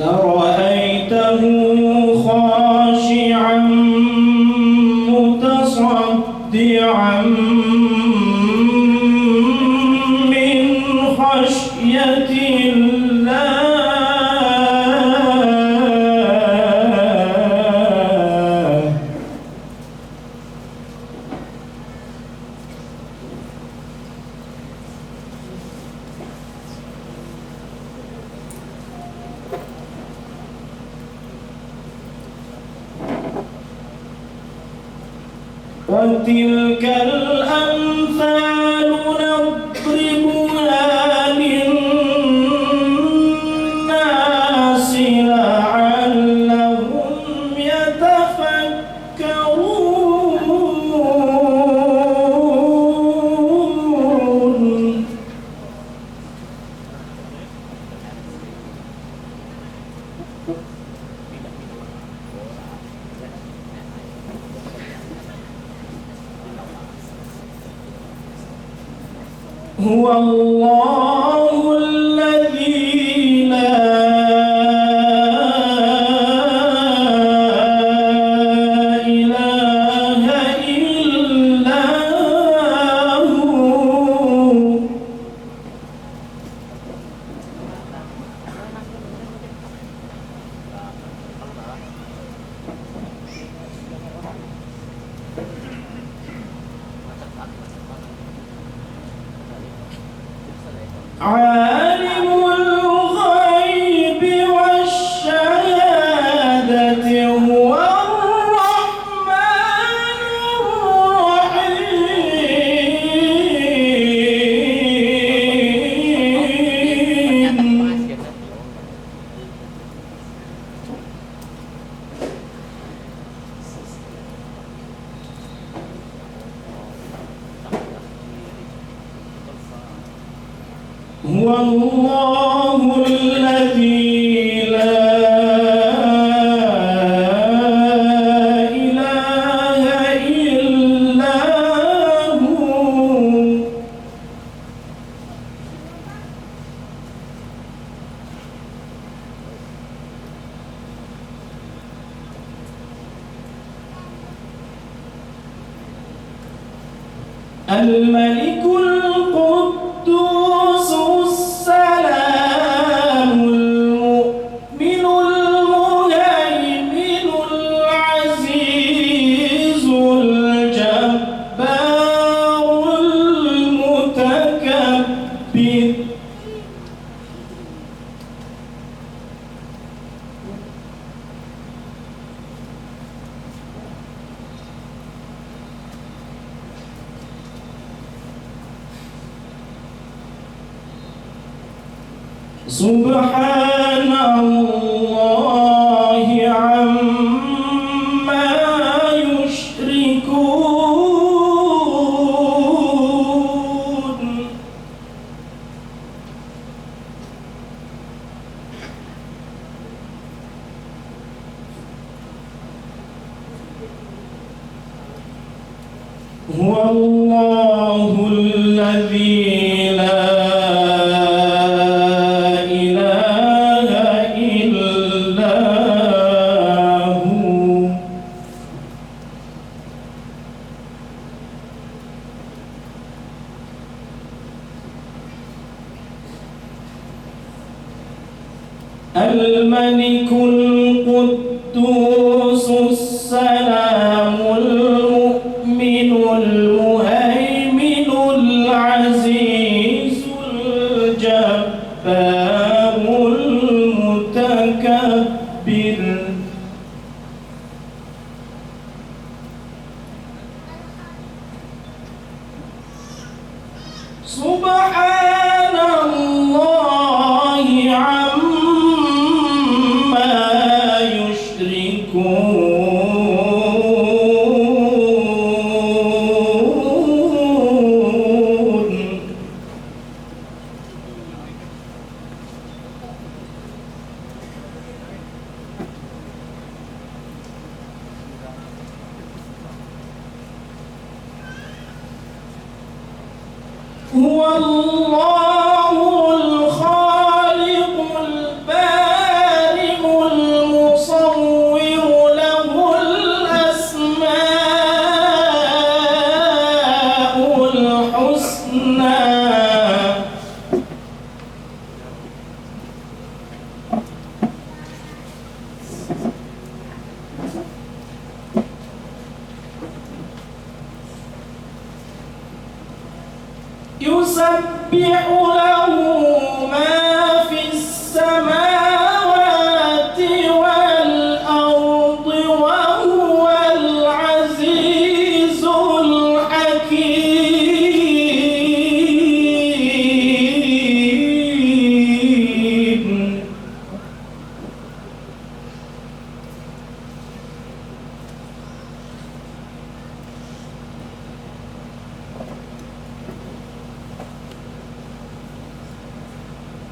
لرأيته خاشعا متصدعا من خشية الله. وتلك الأمثال نضربها للناس لعلهم يتفكرون. هو الله الذي لا إله إلا هو. عالم الغيب والشهادة هو الرحمن الرحيم. هو الله الذي لا إله إلا هو. الملك القدوس السلام المؤمن المهيمن العزيز الجبار المتكبر. سبحان الله عما يشركون. هو الله الذي لا الملك القدوس السلام المؤمن المهيمن العزيز الجبار المتكبر. سبحان الله عما يشركون. هو الله الخالق البارئ يسبح له ما في السماوات والأرض وهو العزيز الحكيم.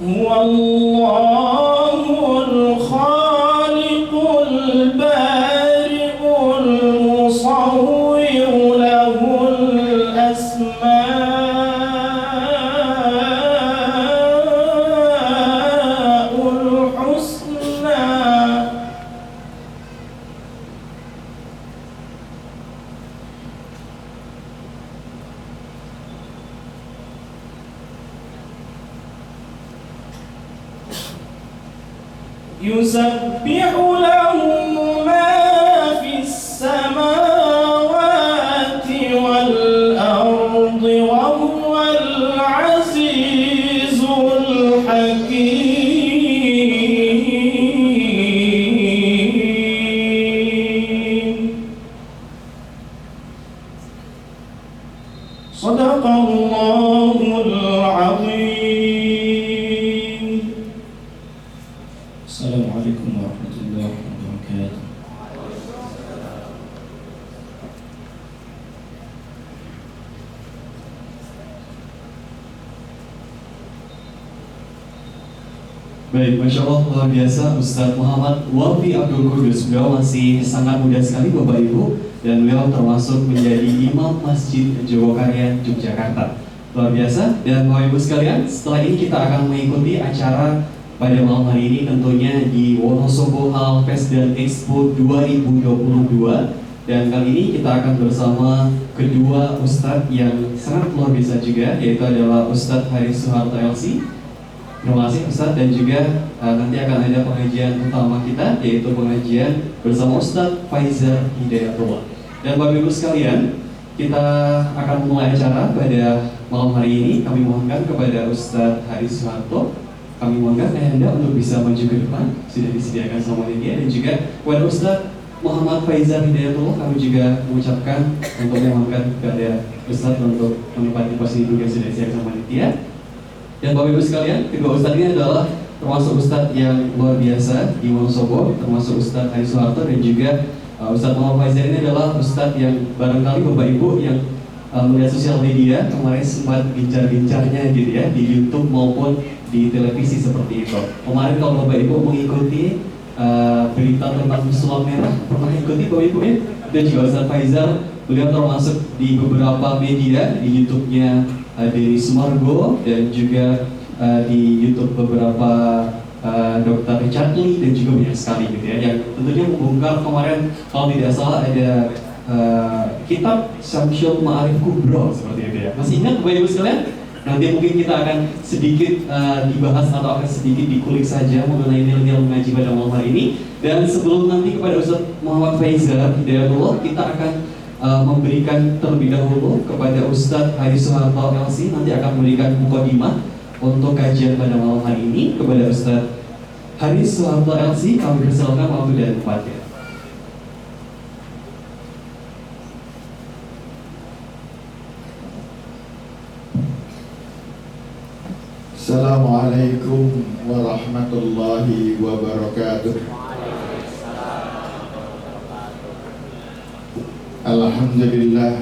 هو الله الخالق البارئ المصور له الأسماء الحسنى. يسبح له ما في السماوات والأرض وهو العزيز الحكيم. صدق الله العظيم. Assalamualaikum warahmatullahi wabarakatuh. Baik, Masya Allah, luar biasa Ustadz Muhammad Wafi Abdul Kudus. Beliau masih sangat muda sekali Bapak Ibu, dan beliau termasuk menjadi Imam Masjid Jogokaryan Yogyakarta. Luar biasa. Dan Bapak Ibu sekalian, setelah ini kita akan mengikuti acara pada malam hari ini tentunya di Wonosobo Halal Fest dan Expo 2022. Dan kali ini kita akan bersama kedua Ustadz yang sangat luar biasa juga, yaitu adalah Ustadz Haris Soeharto LC. Terima kasih Ustadz, dan juga nanti akan ada pengajian utama kita, yaitu pengajian bersama Ustadz Faizar Hidayatullah. Dan Bapak Ibu sekalian, kita akan mulai acara pada malam hari ini. Kami mohonkan kepada Ustadz Haris Soeharto, kami mohonkan Anda untuk bisa maju ke depan, sudah disediakan sama dia, dan juga kepada Ustadz Muhammad Faizar Hidayatullah, kami juga mengucapkan untuk memohonkan kepada Ustadz untuk menempati posisi duduk yang sudah disediakan sama dia. Dan Bapak Ibu sekalian, kedua Ustadz ini adalah termasuk Ustadz yang luar biasa di Wonosobo, termasuk Ustadz Haris Soeharto, dan juga Ustadz Muhammad Faizar ini adalah Ustadz yang barangkali Bapak Ibu yang melihat sosial media kemarin sempat gencar-gencarnya gitu ya, di YouTube maupun di televisi seperti itu. Kemarin kalau Bapak Ibu mengikuti berita tentang Islam merah, pernah ikuti Bapak Ibu ya? Dan juga Ustadz Faizar, beliau termasuk di beberapa media, di YouTube-nya dari Sumargo, dan juga di YouTube beberapa Dr. Richard Lee, dan juga banyak sekali gitu ya, yang tentunya membongkar kemarin kalau tidak salah ada kitab Syamsul Ma'arif Kubro seperti itu ya. Masih ingat Bapak Ibu sekalian? Nanti mungkin kita akan sedikit dibahas atau akan sedikit dikulik saja mengenai nilai-nilai mengaji pada malam hari ini. Dan sebelum nanti kepada Ustadz Muhammad Faizar Hidayatullah, kita akan memberikan terlebih dahulu kepada Ustadz Haris Soeharto LC, nanti akan memberikan mukadimah untuk kajian pada malam hari ini. Kepada Ustadz Haris Soeharto LC, kami persilakan waktu dan tempatnya. Assalamualaikum warahmatullahi wabarakatuh. Alhamdulillah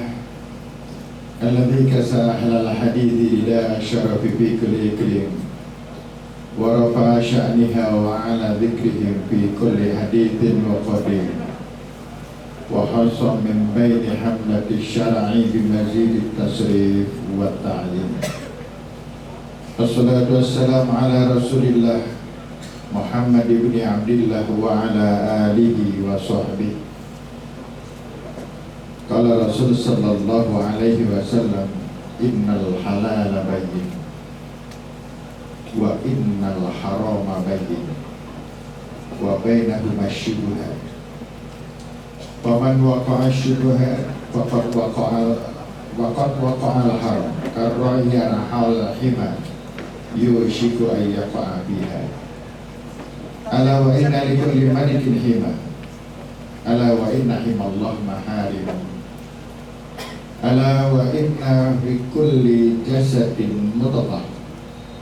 alladzi kasahal al-hadithi ila syarafi fi kulli iklim wa rafa'a sya'niha wa ala dhikrihim fi kulli hadithin wa qadim wa hasam min baini hamlati syar'i bi mazid at-tasrif wa at-ta'lim. Assalatu wassalamu ala Rasulillah Muhammad ibn Abdillah wa ala alihi wa sahbihi. Qala Rasul sallallahu alaihi wasallam, innal halala bayyin wa innal harama bayyin wa bainahuma syubhat. Faman waqa'a syubhat faqad waqa'a waqad waqa'al haram karra'iyana hawla hima yushiku an yaqa'a biha. Ala wa inna likulli malikin hima, ala wa inna himallah maharim, ala wa inna fi kulli jasadin mudghah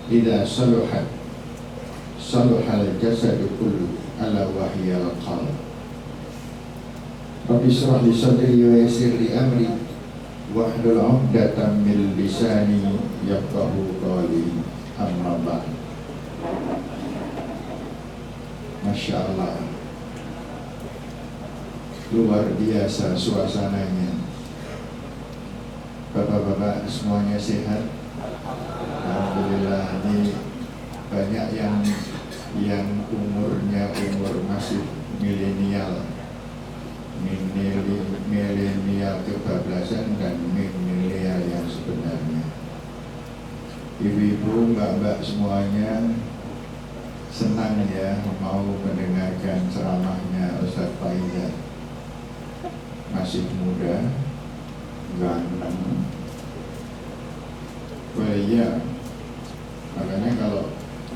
idza saluhat saluhal jasadu kullu, ala wa hiya al-qalb. Rabbi shrah li sadri wa yassir li amri wahlul 'uqdatam min lisani yafqahu qawli. Amma ba'd. Masya Allah, luar biasa suasananya. Bapak-bapak semuanya sehat? Alhamdulillah. Ini banyak yang umurnya masih milenial, milenial kebablasan dan milenial yang sebenarnya. Ibu-ibu, mbak-mbak semuanya senang ya mau mendengarkan ceramahnya Ustaz Faizal. Masih muda, ganteng. Iya, makanya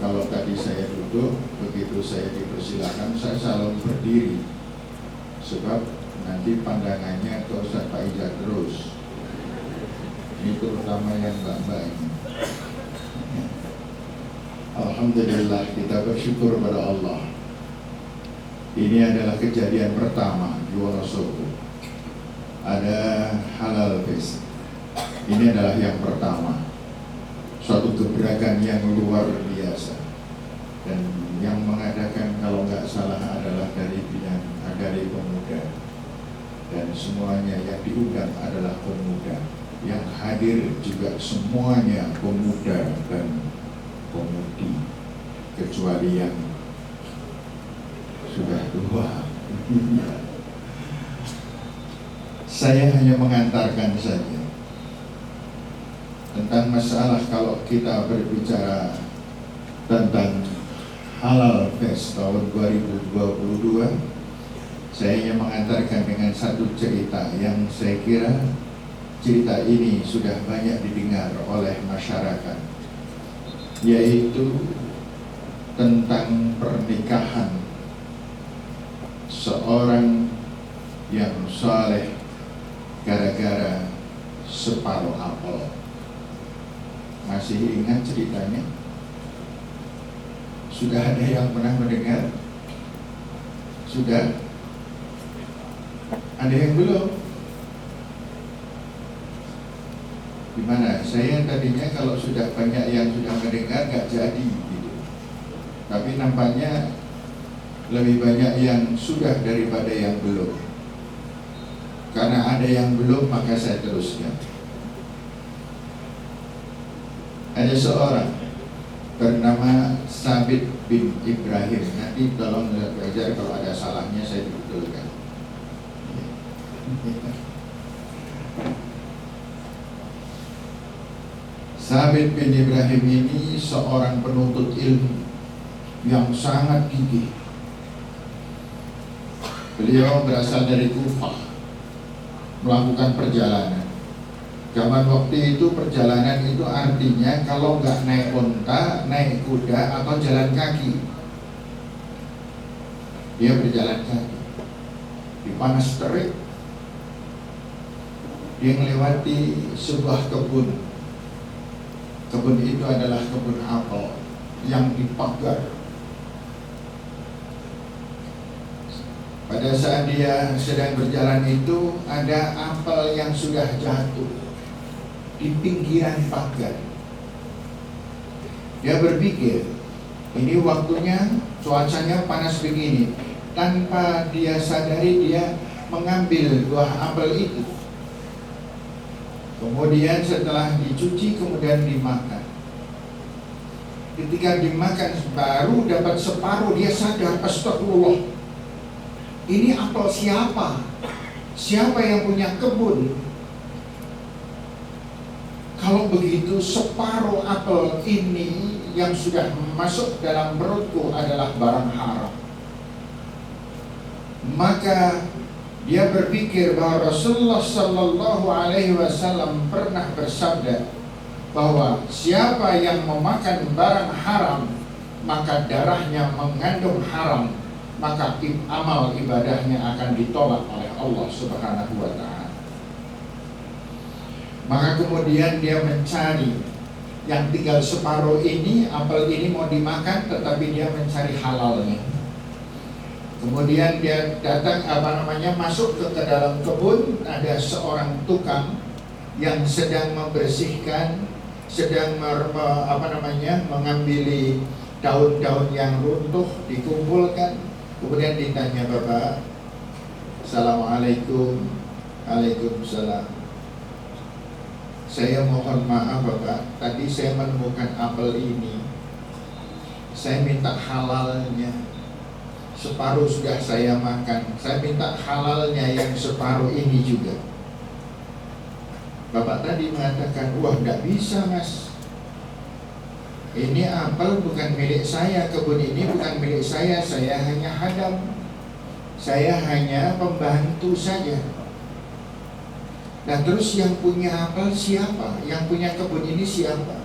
kalau tadi saya duduk, begitu saya dipersilakan, saya selalu berdiri, sebab nanti pandangannya ke Ustaz Faizal terus. Ini terutama yang mbak-mbak ini. Alhamdulillah, kita bersyukur pada Allah. Ini adalah kejadian pertama di Wonosobo. Ada halal fest. Ini adalah yang pertama. Suatu gebrakan yang luar biasa. Dan yang mengadakan kalau nggak salah adalah dari pemuda. Dan semuanya yang diundang adalah pemuda. Yang hadir juga semuanya pemuda dan pemudi, kecuali yang sudah tua. Saya hanya mengantarkan saja tentang masalah kalau kita berbicara tentang Halal Fest tahun 2022. Saya hanya mengantarkan dengan satu cerita yang saya kira cerita ini sudah banyak didengar oleh masyarakat, yaitu tentang pernikahan seorang yang saleh gara-gara separuh apel. Masih ingat ceritanya? Sudah ada yang pernah mendengar? Sudah? Ada yang belum? Gimana? Saya tadinya kalau sudah banyak yang sudah mendengar gak jadi gitu. Tapi nampaknya lebih banyak yang sudah daripada yang belum. Karena ada yang belum, maka saya teruskan. Ada seorang bernama Sabit bin Ibrahim. Nanti tolong belajar kalau ada salahnya saya dibetulkan. Sabit bin Ibrahim ini seorang penuntut ilmu yang sangat gigih. Beliau berasal dari Kufah, melakukan perjalanan. Zaman waktu itu perjalanan itu artinya kalau nggak naik unta, naik kuda atau jalan kaki. Dia berjalan kaki di panas terik. Dia melewati sebuah kebun. Kebun itu adalah kebun apel yang dipagar. Pada saat dia sedang berjalan itu, ada apel yang sudah jatuh di pinggiran pagar. Dia berpikir, ini waktunya cuacanya panas begini. Tanpa dia sadari, dia mengambil buah apel itu. Kemudian setelah dicuci, kemudian dimakan. Ketika dimakan baru dapat separuh, dia sadar, astagfirullah, ini apel siapa? Siapa yang punya kebun? Kalau begitu separuh apel ini yang sudah masuk dalam perutku adalah barang haram. Maka Dia berpikir bahwa Rasulullah Sallallahu Alaihi Wasallam pernah bersabda bahwa siapa yang memakan barang haram maka darahnya mengandung haram, maka amal ibadahnya akan ditolak oleh Allah Subhanahu wa Ta'ala. Maka kemudian dia mencari yang tinggal separuh ini, apel ini mau dimakan, tetapi dia mencari halalnya. Kemudian dia datang masuk ke dalam kebun. Ada seorang tukang yang sedang membersihkan, sedang mengambil daun-daun yang runtuh, dikumpulkan. Kemudian ditanya, Bapak, Assalamualaikum. Waalaikumsalam. Saya mohon maaf Bapak, tadi saya menemukan apel ini, saya minta halalnya. Separuh sudah saya makan, saya minta halalnya yang separuh ini juga. Bapak tadi mengatakan, wah tidak bisa Mas, ini apel bukan milik saya, kebun ini bukan milik saya hanya hadam, saya hanya pembantu saja. Nah terus yang punya apel siapa? Yang punya kebun ini siapa?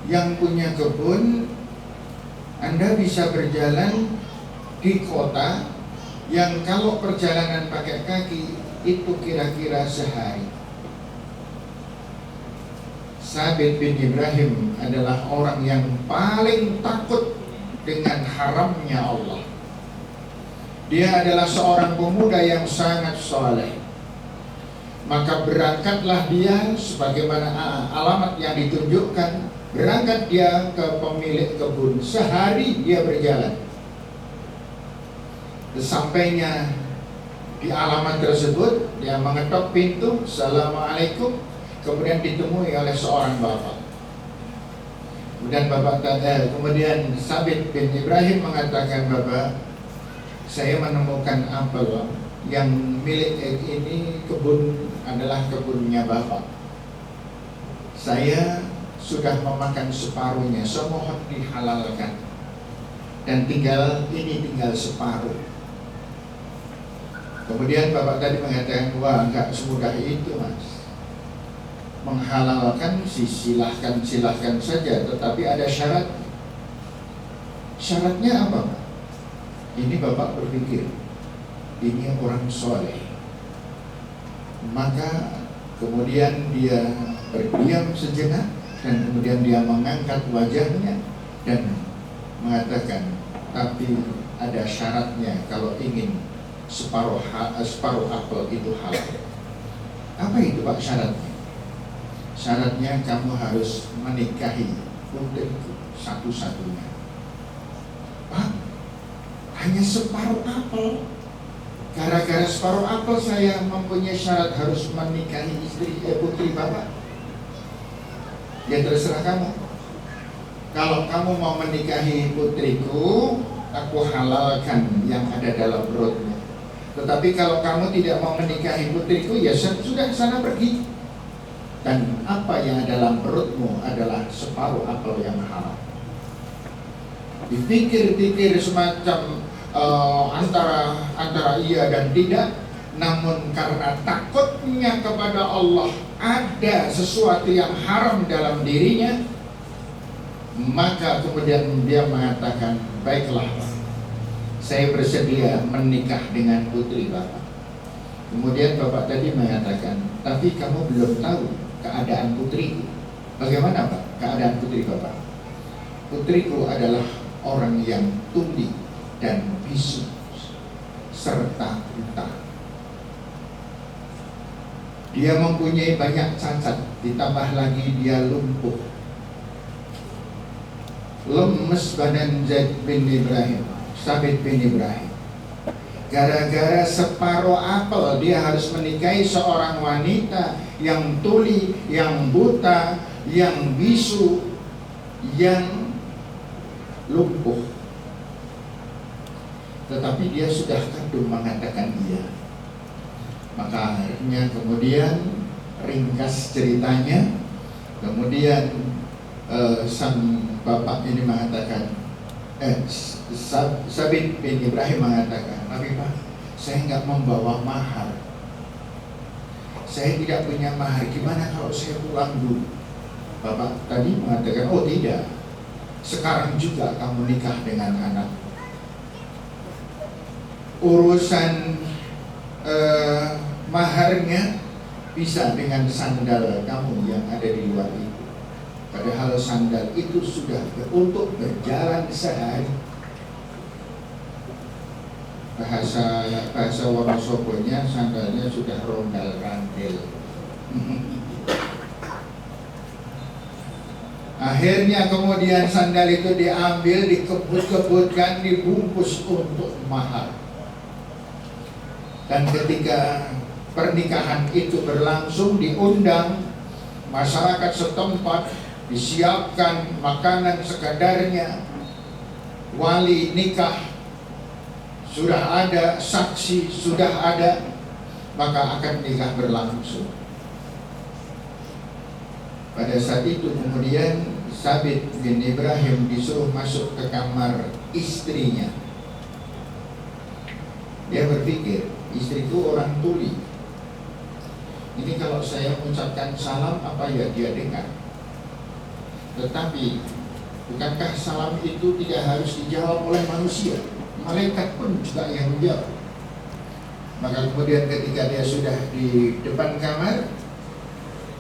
Yang punya kebun, Anda bisa berjalan di kota yang kalau perjalanan pakai kaki itu kira-kira sehari. Sabit bin Ibrahim adalah orang yang paling takut dengan haramnya Allah. Dia adalah seorang pemuda yang sangat saleh. Maka berangkatlah dia sebagaimana alamat yang ditunjukkan. Berangkat dia ke pemilik kebun. Sehari dia berjalan. Sesampainya di alamat tersebut, dia mengetok pintu, Assalamualaikum. Kemudian ditemui oleh seorang bapak. Kemudian Sabit bin Ibrahim mengatakan, Bapak, saya menemukan apel yang milik ini, kebun adalah kebunnya Bapak. Saya sudah memakan separuhnya, saya mohon dihalalkan. Dan tinggal separuh. Kemudian Bapak tadi mengatakan, wah enggak semudah itu Mas. Menghalalkan silahkan saja, tetapi ada syarat. Syaratnya apa Pak? Ini Bapak berpikir, ini orang soleh. Maka kemudian dia berdiam sejenak, dan kemudian dia mengangkat wajahnya dan mengatakan, tapi ada syaratnya kalau ingin separuh apel itu halal. Apa itu Pak syaratnya? Syaratnya kamu harus menikahi putriku satu-satunya. Pak, hanya separuh apel. Gara-gara separuh apel saya mempunyai syarat harus menikahi putri Bapak. Ya terserah kamu. Kalau kamu mau menikahi putriku, aku halalkan yang ada dalam perutnya. Tetapi kalau kamu tidak mau menikahi putriku, ya sudah sana pergi. Dan apa yang dalam perutmu adalah separuh apel yang halal. Dipikir-pikir semacam antara iya dan tidak, namun karena takutnya kepada Allah, ada sesuatu yang haram dalam dirinya, maka kemudian dia mengatakan, baiklah saya bersedia menikah dengan putri Bapak. Kemudian Bapak tadi mengatakan, tapi kamu belum tahu keadaan putriku. Bagaimana Pak keadaan putri Bapak? Putriku adalah orang yang tuli dan bisu serta buta. Dia mempunyai banyak cacat, ditambah lagi dia lumpuh. Lemes badan Sabit bin Ibrahim. Gara-gara separuh apel dia harus menikahi seorang wanita yang tuli, yang buta, yang bisu, yang lumpuh. Tetapi dia sudah kadung mengatakan iya. Maka akhirnya kemudian ringkas ceritanya. Kemudian sang bapak ini mengatakan, Sabit bin Ibrahim mengatakan, tapi Pak, saya nggak membawa mahar, saya tidak punya mahar, gimana kalau saya pulang dulu? Bapak tadi mengatakan, oh tidak, sekarang juga kamu nikah dengan anak. Urusan maharnya bisa dengan sandal kamu yang ada di luar itu. Padahal sandal itu sudah untuk berjalan sehari. Bahasa Wonosobonya, sandalnya sudah rondal rantil. Akhirnya kemudian sandal itu diambil, dikebut-kebutkan, dibungkus untuk mahar. Dan ketika pernikahan itu berlangsung, diundang masyarakat setempat, disiapkan makanan sekadarnya, wali nikah sudah ada, saksi sudah ada, maka akan nikah berlangsung. Pada saat itu kemudian Sabit bin Ibrahim disuruh masuk ke kamar istrinya. Dia berpikir, istriku orang tuli, ini kalau saya mengucapkan salam, apa ya dia dengar? Tetapi bukankah salam itu tidak harus dijawab oleh manusia? Malaikat pun juga yang menjawab. Maka kemudian ketika dia sudah di depan kamar,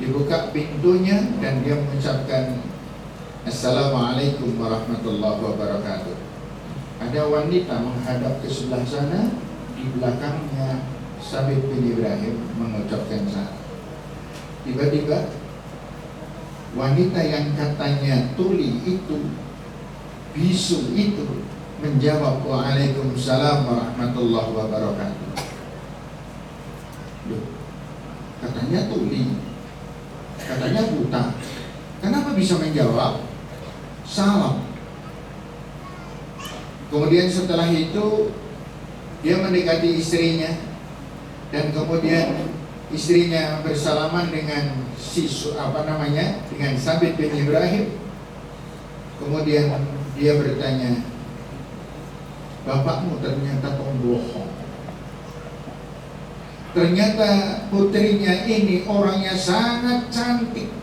dibuka pintunya dan dia mengucapkan Assalamualaikum warahmatullahi wabarakatuh. Ada wanita menghadap ke sebelah sana, di belakangnya Sabit bin Ibrahim mengucapkan salam. Tiba-tiba wanita yang katanya tuli itu, bisu itu, menjawab Waalaikumsalam warahmatullahi wabarakatuh. Loh, katanya tuli, katanya buta, kenapa bisa menjawab salam? Kemudian setelah itu dia mendekati istrinya, dan kemudian istrinya bersalaman dengan dengan Sabit bin Ibrahim. Kemudian dia bertanya, bapakmu ternyata pembohong. Ternyata putrinya ini orangnya sangat cantik,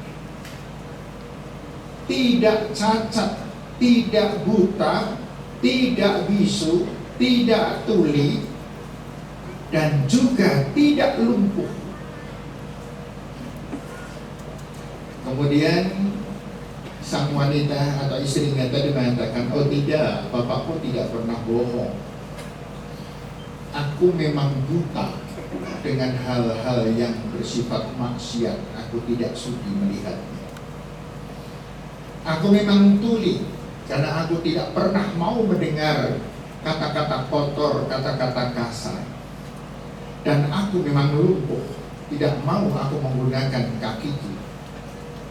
tidak cacat, tidak buta, tidak bisu, tidak tuli, dan juga tidak lumpuh. Kemudian sang wanita atau istrinya tadi mengatakan, oh tidak, bapakku tidak pernah bohong. Aku memang buta dengan hal-hal yang bersifat maksiat, aku tidak sudi melihatnya. Aku memang tuli karena aku tidak pernah mau mendengar kata-kata kotor, kata-kata kasar. Dan aku memang lumpuh, tidak mau aku menggunakan kakiku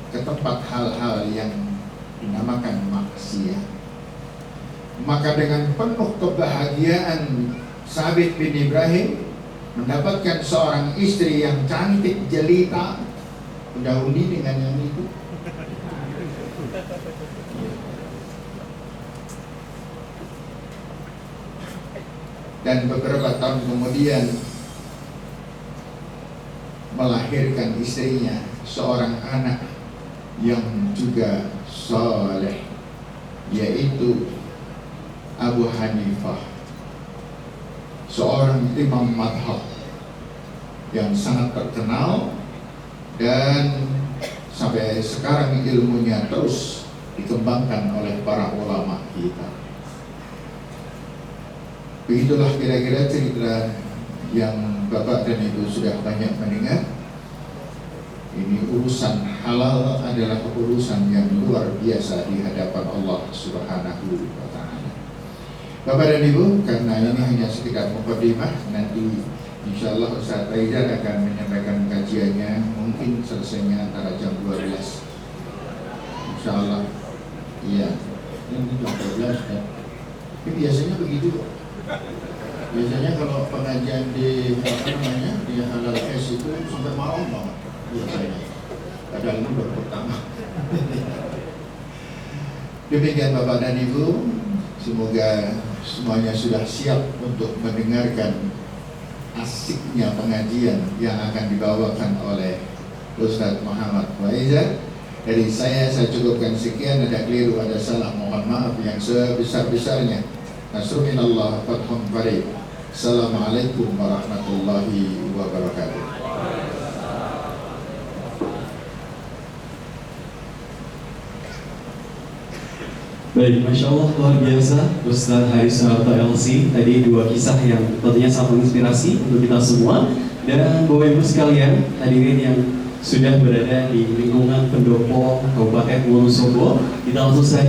ke tempat hal-hal yang dinamakan maksiat. Maka dengan penuh kebahagiaan Sabit bin Ibrahim mendapatkan seorang istri yang cantik jelita, mendahului dengan yang itu. Dan beberapa tahun kemudian melahirkan istrinya seorang anak yang juga saleh, yaitu Abu Hanifah, seorang imam madhab yang sangat terkenal dan sampai sekarang ilmunya terus dikembangkan oleh para ulama kita. Begitulah kira-kira cerita yang Bapak dan Ibu sudah banyak mendengar. Ini urusan halal adalah urusan yang luar biasa di hadapan Allah Subhanahu wa Ta'ala. Bapak dan Ibu, karena ini hanya sekitar mukadimah, nanti insyaallah Ustaz Faizal akan menyampaikan kajiannya, mungkin selesainya antara jam 12. Insyaallah. Iya, ini jam 12 kan. Tapi biasanya begitu kok. Biasanya kalau pengajian di di halal es itu sampai malam banget biasanya. Padahal ini baru pertama. Demikian Bapak dan Ibu, semoga semuanya sudah siap untuk mendengarkan asiknya pengajian yang akan dibawakan oleh Ustadz Muhammad Faizal. Dari saya cukupkan sekian. Ada keliru, ada salah, mohon maaf yang sebesar-besarnya. Nasrullah fathun qarib. Assalamualaikum warahmatullahi wabarakatuh. Baik, Masya Allah, luar biasa Ustaz Haris Sunarto LC. Tadi dua kisah yang tentunya sangat menginspirasi untuk kita semua. Dan Bapak Ibu sekalian, hadirin yang sudah berada di lingkungan pendopo Kabupaten Wonosobo, kita langsung saja